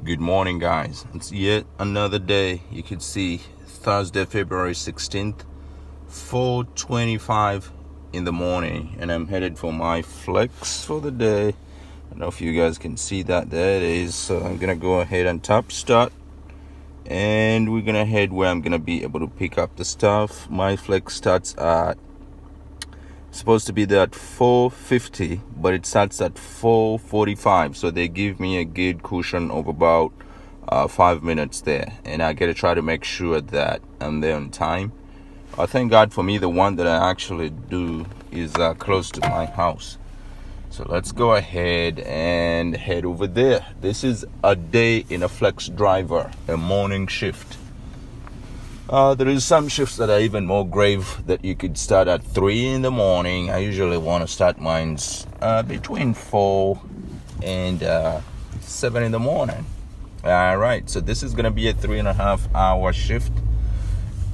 Good morning, guys. It's yet another day. You can see Thursday, February 16th, 4:25 in the morning, and I'm headed for my flex for the day. I don't know if you guys can see that. There it is. So I'm gonna go ahead and tap start, and we're gonna head where I'm gonna be able to pick up the stuff. My flex starts at supposed to be there at 4:50, but it starts at 4:45, so they give me a good cushion of about 5 minutes there, and I gotta try to make sure that I'm there on time. Thank God for me, the one that I actually do is close to my house. So let's go ahead and head over there. This is a day in a flex driver, a morning shift. There is some shifts that are even more grave that you could start at 3 in the morning. I usually want to start mine between 4 and 7 in the morning. All right, so this is going to be a 3.5-hour shift.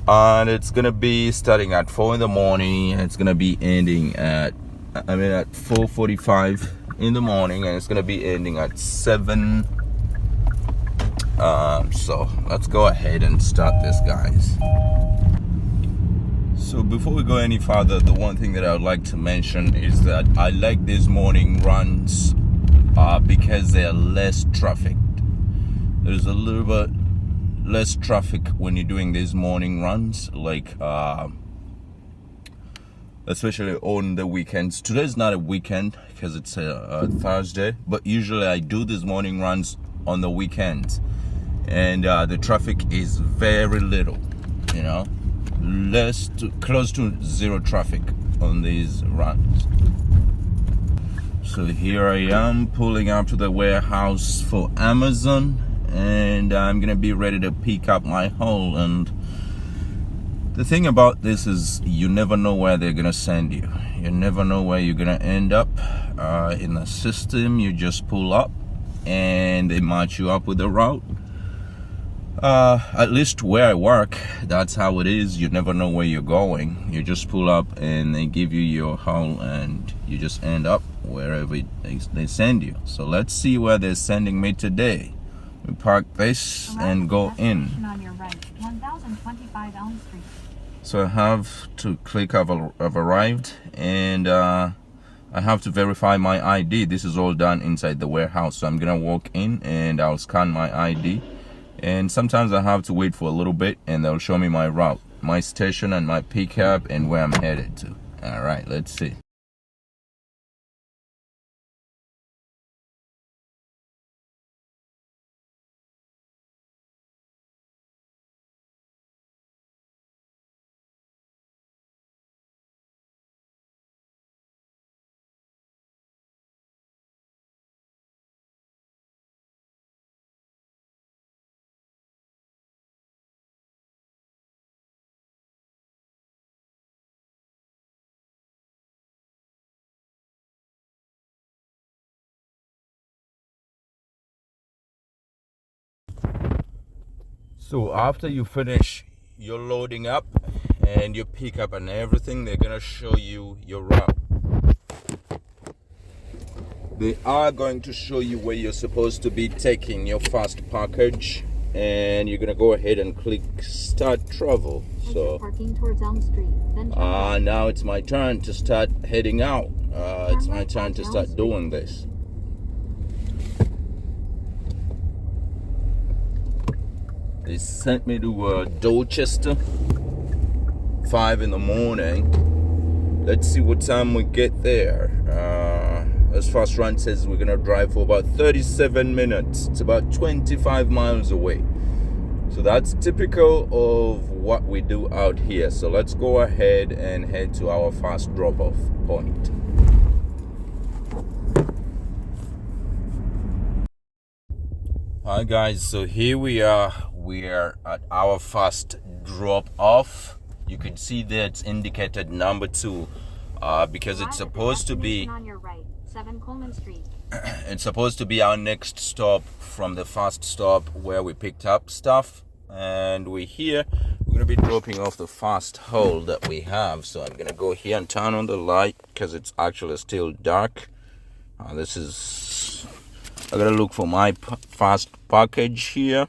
And it's going to be starting at 4 in the morning. And it's going to be ending at 4:45 in the morning. And it's going to be ending at 7. So let's go ahead and start this, guys. So before we go any further, the one thing that I would like to mention is that I like these morning runs because they are less trafficked. There's a little bit less traffic when you're doing these morning runs, like especially on the weekends. Today's not a weekend because it's a Thursday, but usually I do these morning runs on the weekends. And the traffic is very little, close to zero traffic on these runs. So here I am pulling up to the warehouse for Amazon, and I'm gonna be ready to pick up my haul. And the thing about this is you never know where they're gonna send you. You never know where you're gonna end up in the system. You just pull up and they match you up with the route. At least where I work, that's how it is. You never know where you're going. You just pull up and they give you your haul, and you just end up wherever they send you. So let's see where they're sending me today. We park this and go in. On your right, 1025 Elm Street. So I have to click I've arrived, and I have to verify my ID. This is all done inside the warehouse. So I'm gonna walk in and I'll scan my ID. And sometimes I have to wait for a little bit, and they'll show me my route, my station, and my pickup, and where I'm headed to. All right, let's see. So after you finish your loading up and your pickup and everything, they're gonna show you your route. They are going to show you where you're supposed to be taking your first package, and you're gonna go ahead and click start travel. So parking towards Elm Street. Then now it's my turn to start heading out. It's my turn to start doing this. They sent me to Dorchester, 5 in the morning. Let's see what time we get there. As fast run says, we're gonna drive for about 37 minutes. It's about 25 miles away. So that's typical of what we do out here. So let's go ahead and head to our first drop-off point. Hi guys, so here we are. We are at our first drop-off. You can see that it's indicated number 2 because it's supposed to be on your right, 7 Coleman Street. It's supposed to be our next stop from the first stop where we picked up stuff, and we're here. We're gonna be dropping off the first haul that we have. So I'm gonna go here and turn on the light because it's actually still dark. This is I gotta look for my fast package here.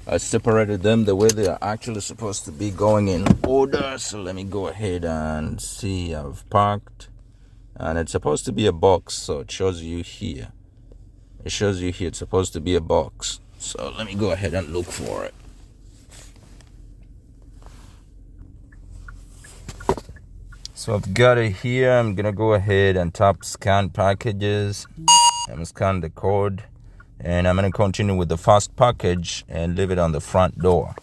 I separated them the way they are actually supposed to be, going in order. So let me go ahead and see. I've packed, and it's supposed to be a box, so it shows you here. It shows you here it's supposed to be a box. So let me go ahead and look for it. So I've got it here. I'm gonna go ahead and tap scan packages. I'm gonna scan the code, and I'm gonna continue with the fast package and leave it on the front door.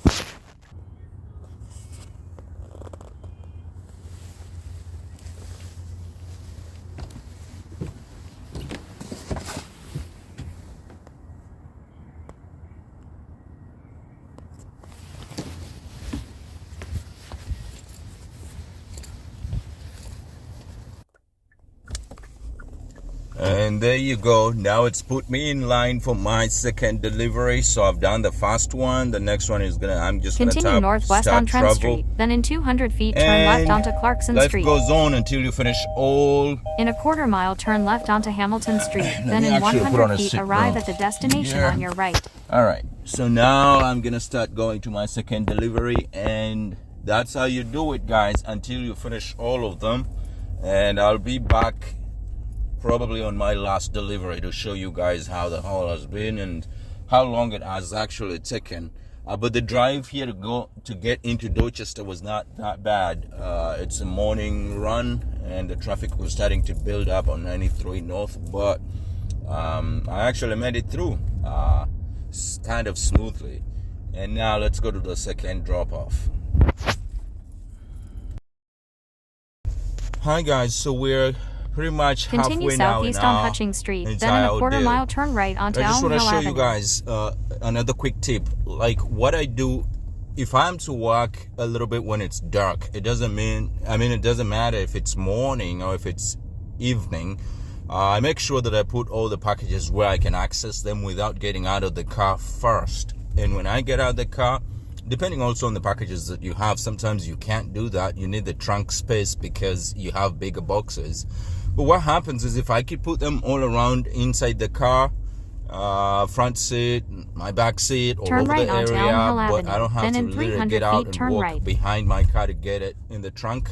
And there you go. Now it's put me in line for my second delivery. So I've done the first one. The next one is I'm just gonna Continue tap northwest start on Trent travel. Street. Then in 200 feet, turn left onto Clarkson Life Street. goes on until you finish all. In a quarter mile, turn left onto Hamilton Street. Then me in actually put on 100 a feet, seat arrive belt. at the destination Yeah. on your right. All right. So now I'm gonna start going to my second delivery, and that's how you do it, guys, until you finish all of them. And I'll be back probably on my last delivery to show you guys how the haul has been and how long it has actually taken. But the drive here to get into Dorchester was not that bad. It's a morning run, and the traffic was starting to build up on 93 North, but I actually made it through kind of smoothly. And now let's go to the second drop-off. Hi guys, so we're pretty much Continue halfway now southeast in on our Hutchings Street. Then entire in a quarter ordeal. mile, turn right onto I just Elm want to Hill show Avenue. you guys another quick tip. Like what I do, if I'm to walk a little bit when it's dark, it doesn't matter if it's morning or if it's evening. I make sure that I put all the packages where I can access them without getting out of the car first. And when I get out of the car, depending also on the packages that you have, sometimes you can't do that. You need the trunk space because you have bigger boxes. But what happens is if I could put them all around inside the car, front seat, my back seat, all Turn over right the onto area, Elm Hill but Avenue. I don't have Then to in literally 300 get out feet, and turn walk right. behind my car to get it in the trunk.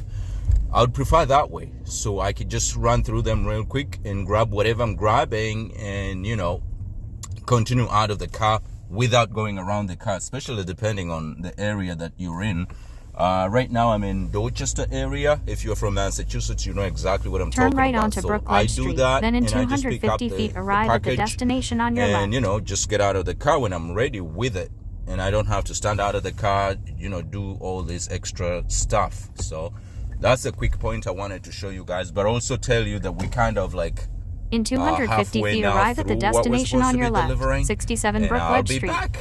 I would prefer that way, so I could just run through them real quick and grab whatever I'm grabbing and, continue out of the car without going around the car, especially depending on the area that you're in. Right now I'm in Dorchester area. If you're from Massachusetts, you know exactly what I'm Turn talking right about. onto So Brookledge I do Street. that, Then in and I just pick up 250 the feet, arrive at the package destination on your and, left. just get out of the car when I'm ready with it. And I don't have to stand out of the car, do all this extra stuff. So that's a quick point I wanted to show you guys, but also tell you that we kind of like In 250 halfway feet, now arrive at the through what we're destination supposed on to your be left. delivering, 67 and I'll Brookledge be Street. back.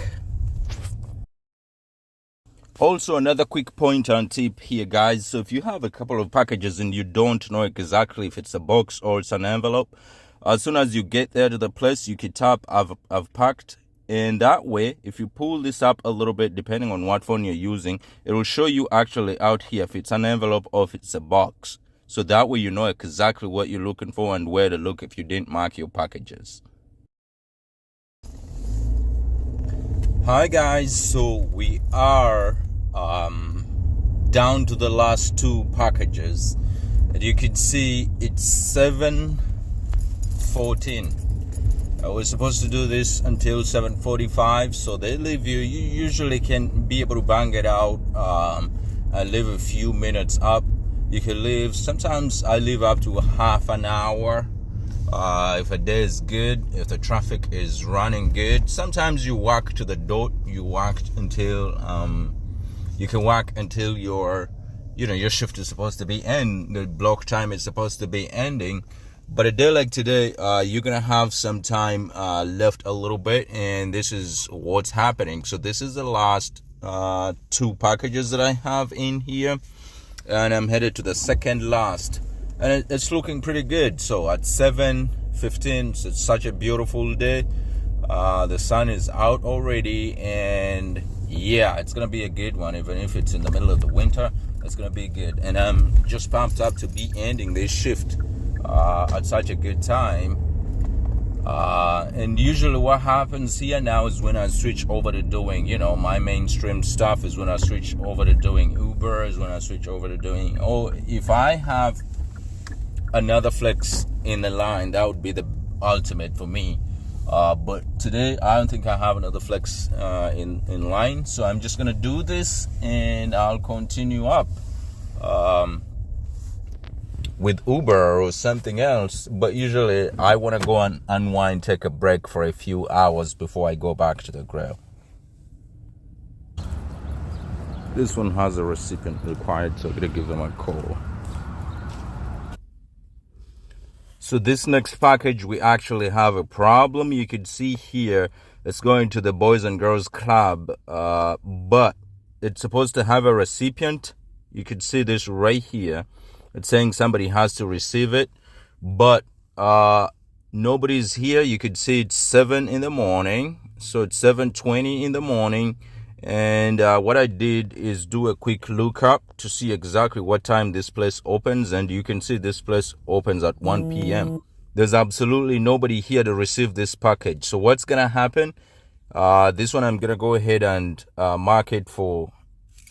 Also, another quick point and tip here, guys. So if you have a couple of packages and you don't know exactly if it's a box or it's an envelope, as soon as you get there to the place, you can tap I've packed. And that way, if you pull this up a little bit, depending on what phone you're using, it will show you actually out here if it's an envelope or if it's a box. So that way you know exactly what you're looking for and where to look if you didn't mark your packages. Hi guys, so we are down to the last two packages, and you can see it's 7:14. I was supposed to do this until 7:45, so they leave you usually can be able to bang it out and leave a few minutes up. You can leave, sometimes I leave up to half an hour if a day is good, if the traffic is running good. Sometimes you walk to the dot, you walk until you can walk until your shift is supposed to be the block time is supposed to be ending. But a day like today, you're gonna have some time left a little bit, and this is what's happening. So this is the last two packages that I have in here, and I'm headed to the second last, and it's looking pretty good. So at 7:15, so it's such a beautiful day. The sun is out already, and yeah, it's gonna be a good one. Even if it's in the middle of the winter, it's gonna be good. And I'm just pumped up to be ending this shift at such a good time. And usually what happens here now is when I switch over to doing, my mainstream stuff is when I switch over to doing Uber, is when I switch over to doing, if I have another flex in the line, that would be the ultimate for me. But today, I don't think I have another flex in line. So I'm just going to do this and I'll continue up with Uber or something else. But usually I want to go and unwind, take a break for a few hours before I go back to the grill. This one has a recipient required, so I'm going to give them a call. So this next package, we actually have a problem. You could see here, it's going to the Boys and Girls Club, but it's supposed to have a recipient. You could see this right here. It's saying somebody has to receive it, but nobody's here. You could see it's 7 in the morning, so it's 7:20 in the morning. And what I did is do a quick lookup to see exactly what time this place opens. And you can see this place opens at 1 p.m. There's absolutely nobody here to receive this package. So what's going to happen? This one I'm going to go ahead and mark it for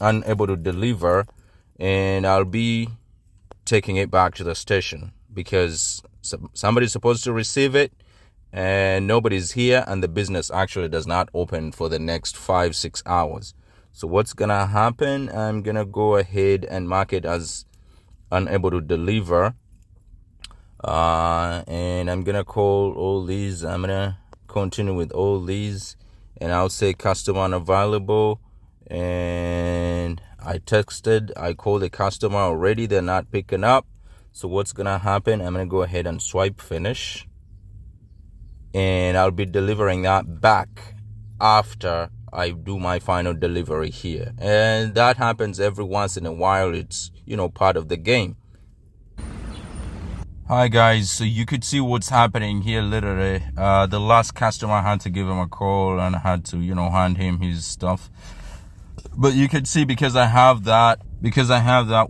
unable to deliver. And I'll be taking it back to the station because somebody's supposed to receive it. And nobody's here, and the business actually does not open for the next 5-6 hours. So what's gonna happen? I'm gonna go ahead and mark it as unable to deliver, and I'm gonna call all these. I'm gonna continue with all these, and I'll say customer unavailable. And I called the customer already. They're not picking up. So what's gonna happen? I'm gonna go ahead and swipe finish. And I'll be delivering that back after I do my final delivery here. And that happens every once in a while. It's, part of the game. Hi guys, so you could see what's happening here literally. The last customer, I had to give him a call and I had to, hand him his stuff. But you could see because I have that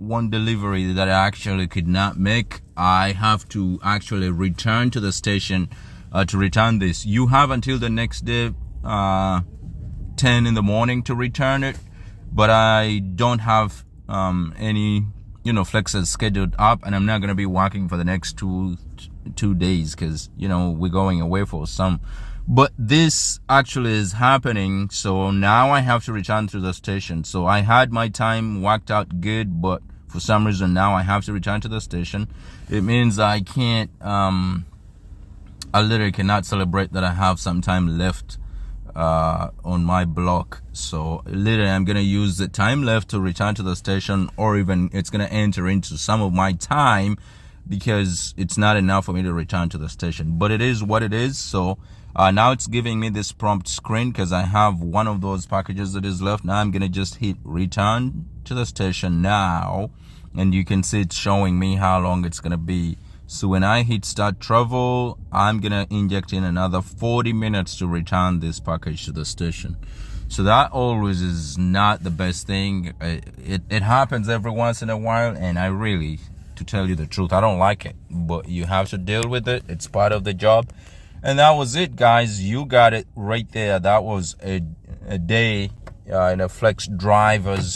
one delivery that I actually could not make, I have to actually return to the station to return this. You have until the next day 10 in the morning to return it, but I don't have any flexes scheduled up, and I'm not going to be working for the next two days because we're going away for some. But this actually is happening, so now I have to return to the station. So I had my time worked out good, but for some reason now I have to return to the station. It means I can't I literally cannot celebrate that I have some time left on my block. So literally I'm going to use the time left to return to the station, or even it's going to enter into some of my time because it's not enough for me to return to the station. But it is what it is. So now it's giving me this prompt screen because I have one of those packages that is left. Now I'm going to just hit return to the station now. And you can see it's showing me how long it's going to be. So when I hit start travel, I'm going to inject in another 40 minutes to return this package to the station. So that always is not the best thing. It happens every once in a while, and I really, to tell you the truth, I don't like it. But you have to deal with it. It's part of the job. And that was it, guys. You got it right there. That was a day in a Flex Driver's